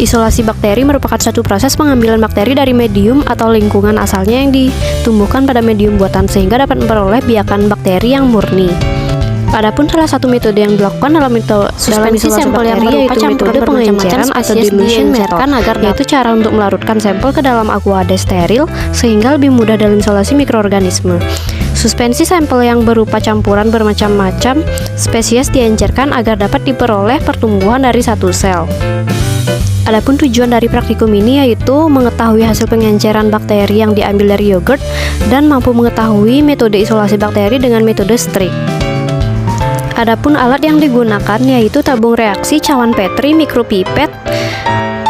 Isolasi bakteri merupakan suatu proses pengambilan bakteri dari medium atau lingkungan asalnya yang ditumbuhkan pada medium buatan sehingga dapat memperoleh biakan bakteri yang murni. Adapun salah satu metode yang dilakukan dalam isolasi sampel yang berupa yaitu metode pengenceran atau dilution method, yaitu cara untuk melarutkan sampel ke dalam aqueous steril sehingga lebih mudah dalam isolasi mikroorganisme. Suspensi sampel yang berupa campuran bermacam-macam spesies diencerkan agar dapat diperoleh pertumbuhan dari satu sel. Adapun tujuan dari praktikum ini yaitu mengetahui hasil pengenceran bakteri yang diambil dari yogurt dan mampu mengetahui metode isolasi bakteri dengan metode Strict. Adapun alat yang digunakan yaitu tabung reaksi cawan Petri mikropipet.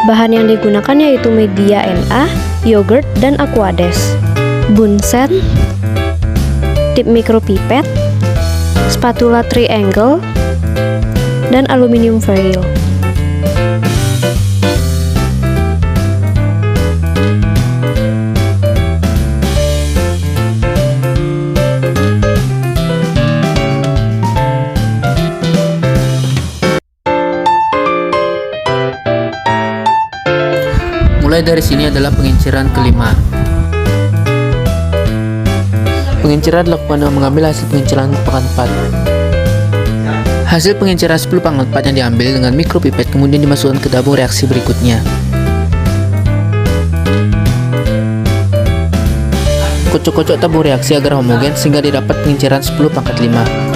Bahan yang digunakan yaitu media Na, yogurt, dan aqueous. Bunsen, tip mikropipet, spatula triangle, dan aluminium foil. Mulai dari sini adalah pengenceran kelima. Pengenceran dilakukan dengan mengambil hasil pengenceran pangkat 4. Hasil pengenceran 10 pangkat 4 yang diambil dengan mikropipet kemudian dimasukkan ke tabung reaksi berikutnya. Kocok-kocok tabung reaksi agar homogen sehingga didapat pengenceran 10 pangkat 5.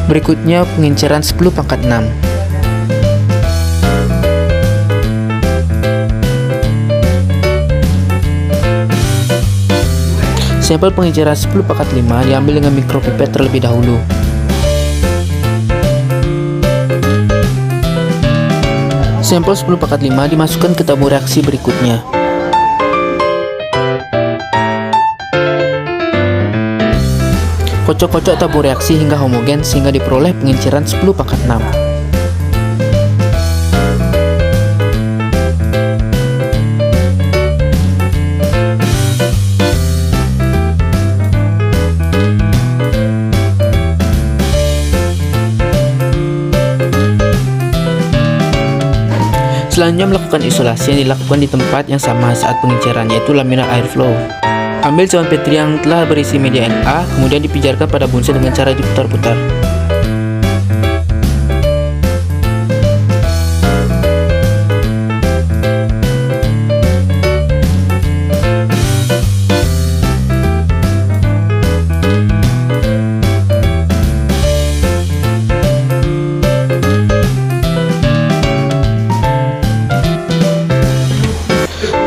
Berikutnya pengenceran 10 pangkat 6. Sampel pengenceran 10 pangkat 5 diambil dengan mikropipet terlebih dahulu. Sampel 10 pangkat 5 dimasukkan ke tabung reaksi berikutnya. Kocok-kocok tabung reaksi hingga homogen sehingga diperoleh pengenceran 10 pangkat 6. Selanjutnya melakukan isolasi yang dilakukan di tempat yang sama saat pengenceran, yaitu laminar airflow. Ambil cawan Petri yang telah berisi media Na, kemudian dipijarkan pada bunsen dengan cara diputar-putar.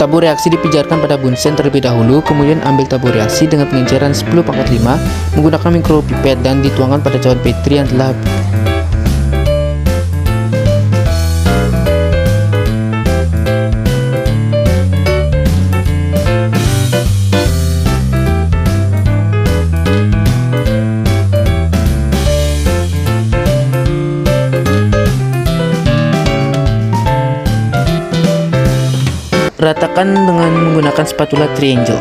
Tabung reaksi dipijarkan pada bunsen terlebih dahulu, kemudian ambil tabung reaksi dengan pengenceran 10 pangkat 5 menggunakan mikropipet dan dituangkan pada cawan Petri yang telah ratakan dengan menggunakan spatula triangle.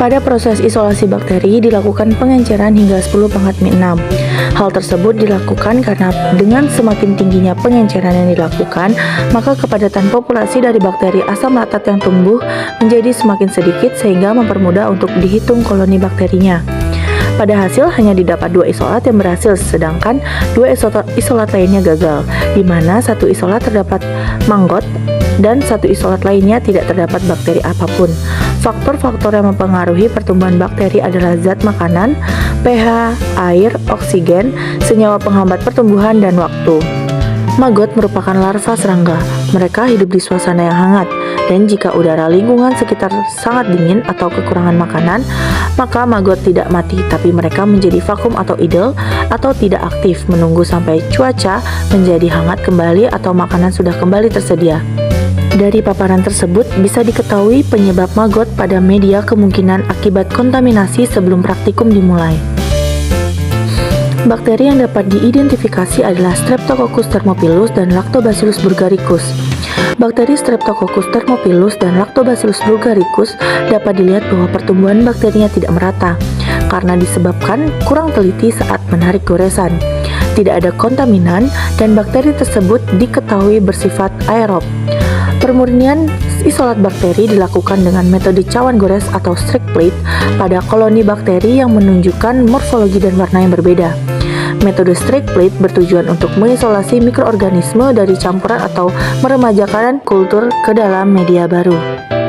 Pada proses isolasi bakteri dilakukan pengenceran hingga 10 pangkat Mi 6. Hal tersebut dilakukan karena dengan semakin tingginya pengenceran yang dilakukan, maka kepadatan populasi dari bakteri asam laktat yang tumbuh menjadi semakin sedikit sehingga mempermudah untuk dihitung koloni bakterinya. Pada hasil hanya didapat 2 isolat yang berhasil, sedangkan 2 isolat lainnya gagal, di mana satu isolat terdapat maggot dan satu isolat lainnya tidak terdapat bakteri apapun. Faktor-faktor yang mempengaruhi pertumbuhan bakteri adalah zat makanan, pH, air, oksigen, senyawa penghambat pertumbuhan, dan waktu. Maggot merupakan larva serangga. Mereka hidup di suasana yang hangat, dan jika udara lingkungan sekitar sangat dingin atau kekurangan makanan, maka maggot tidak mati, tapi mereka menjadi vakum atau idle atau tidak aktif, menunggu sampai cuaca menjadi hangat kembali atau makanan sudah kembali tersedia. Dari paparan tersebut bisa diketahui penyebab maggot pada media kemungkinan akibat kontaminasi sebelum praktikum dimulai. Bakteri yang dapat diidentifikasi adalah Streptococcus thermophilus dan Lactobacillus bulgaricus. Bakteri Streptococcus thermophilus dan Lactobacillus bulgaricus dapat dilihat bahwa pertumbuhan bakterinya tidak merata karena disebabkan kurang teliti saat menarik goresan. Tidak ada kontaminan dan bakteri tersebut diketahui bersifat aerob. Pemurnian isolat bakteri dilakukan dengan metode cawan gores atau streak plate pada koloni bakteri yang menunjukkan morfologi dan warna yang berbeda. Metode streak plate bertujuan untuk mengisolasi mikroorganisme dari campuran atau meremajakan kultur ke dalam media baru.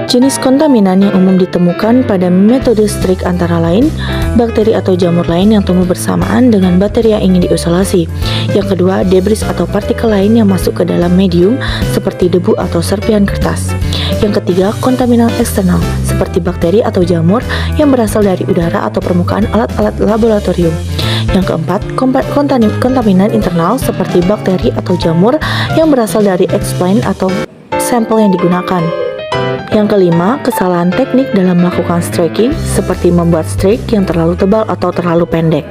Jenis kontaminan yang umum ditemukan pada metode streak antara lain bakteri atau jamur lain yang tumbuh bersamaan dengan bakteri yang ingin diisolasi. Yang kedua, debris atau partikel lain yang masuk ke dalam medium seperti debu atau serpihan kertas. Yang ketiga, kontaminan eksternal seperti bakteri atau jamur yang berasal dari udara atau permukaan alat-alat laboratorium. Yang keempat, kontaminan internal seperti bakteri atau jamur yang berasal dari explain atau sampel yang digunakan. Yang kelima, kesalahan teknik dalam melakukan streaking seperti membuat streak yang terlalu tebal atau terlalu pendek.